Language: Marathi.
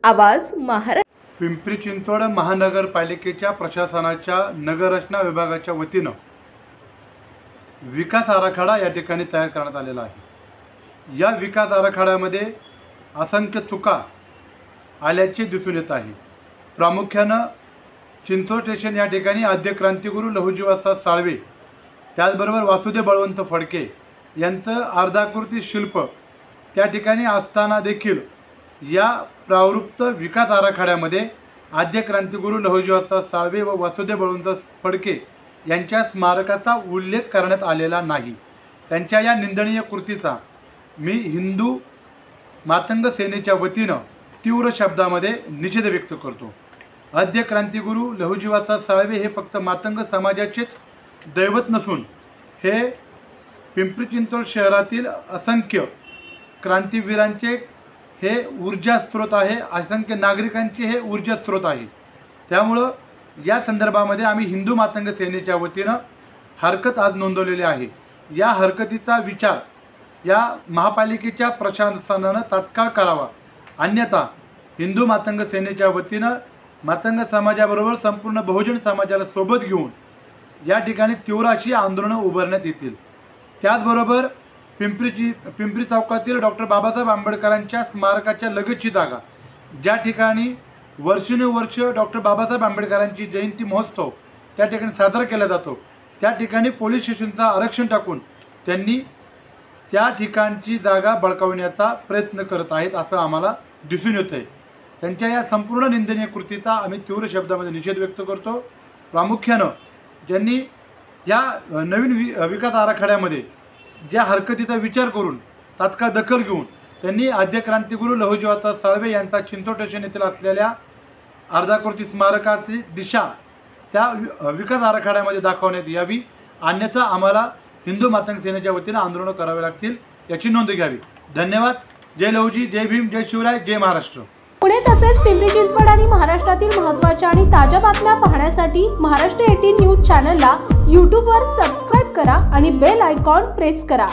आवाज महाराष्ट्र। पिंपरी चिंचवड महानगरपालिकेच्या प्रशासनाच्या नगररचना विभागाच्या वतीनं विकास आराखडा या ठिकाणी तयार करण्यात आलेला आहे। या विकास आराखड्यामध्ये असंख्य चुका आल्याचे दिसून येत आहे। प्रामुख्यानं चिंचवड स्टेशन या ठिकाणी आद्य क्रांतिगुरू लहुजीवासा साळवे त्याचबरोबर वासुदेव बळवंत फडके यांचं अर्धाकृती शिल्प त्या ठिकाणी असताना देखील या प्रावृत्त विकास आराखड्यामध्ये आद्य क्रांतिगुरू लहुजीवासा साळवे व वासुदेव बळवंत फडके यांच्या स्मारकाचा उल्लेख करण्यात आलेला नाही। त्यांच्या या निंदनीय कृतीचा मी हिंदू मातंग सेनेच्या वतीनं तीव्र शब्दामध्ये निषेध व्यक्त करतो। आद्य क्रांतिगुरू लहुजीवासा साळवे हे फक्त मातंग समाजाचेच दैवत नसून हे पिंपरी चिंचवड शहरातील असंख्य क्रांतिवीरांचे हे ऊर्जा स्रोत आहे, असंख्य नागरिकांचे हे ऊर्जा स्रोत आहे। त्यामुळं या संदर्भामध्ये आम्ही हिंदू मातंग सेनेच्या वतीनं हरकत आज नोंदवलेली आहे। या हरकतीचा विचार या महापालिकेच्या प्रशासनानं तात्काळ करावा, अन्यथा हिंदू मातंग सेनेच्या वतीनं मातंग समाजाबरोबर संपूर्ण बहुजन समाजाला सोबत घेऊन या ठिकाणी तीव्र अशी आंदोलनं उभारण्यात येतील। त्याचबरोबर पिंपरी चौकातील डॉक्टर बाबासाहेब आंबेडकरांच्या स्मारकाच्या लगतची जागा ज्या ठिकाणी वर्षानुवर्ष डॉक्टर बाबासाहेब आंबेडकरांची जयंती महोत्सव त्या ठिकाणी साजरा केला जातो, त्या ठिकाणी पोलीस स्टेशनचा आरक्षण टाकून त्यांनी त्या ठिकाणची जागा बळकावण्याचा प्रयत्न करत आहेत असं आम्हाला दिसून येत आहे। त्यांच्या या संपूर्ण निंदनीय कृतीचा आम्ही तीव्र शब्दामध्ये निषेध व्यक्त करतो। प्रामुख्यानं ज्यांनी या नवीन विकास आराखड्यामध्ये ज्या हरकतीचा विचार करून तात्काळ दखल घेऊन त्यांनी आद्य क्रांतिगुरू लहुजीवासा साळवे यांचा चिंचवड स्टेशन येथील असलेल्या अर्धाकृती स्मारकाची दिशा त्या विकास आराखड्यामध्ये दाखवण्यात यावी, अन्यथा आम्हाला हिंदू मातंग सेनेच्या वतीनं आंदोलन करावे लागतील, याची नोंद घ्यावी। धन्यवाद। जय लहुजी, जय भीम, जय शिवराय, जय महाराष्ट्र। पुणे तसेच पिंपरी चिंचवड आणि महाराष्ट्रातील महत्त्वाच्या आणि ताज्या बातम्या पाहण्यासाठी महाराष्ट्र 18 न्यूज चॅनलला यूट्यूबवर सबस्क्राइब करा आणि बेल आयकॉन प्रेस करा।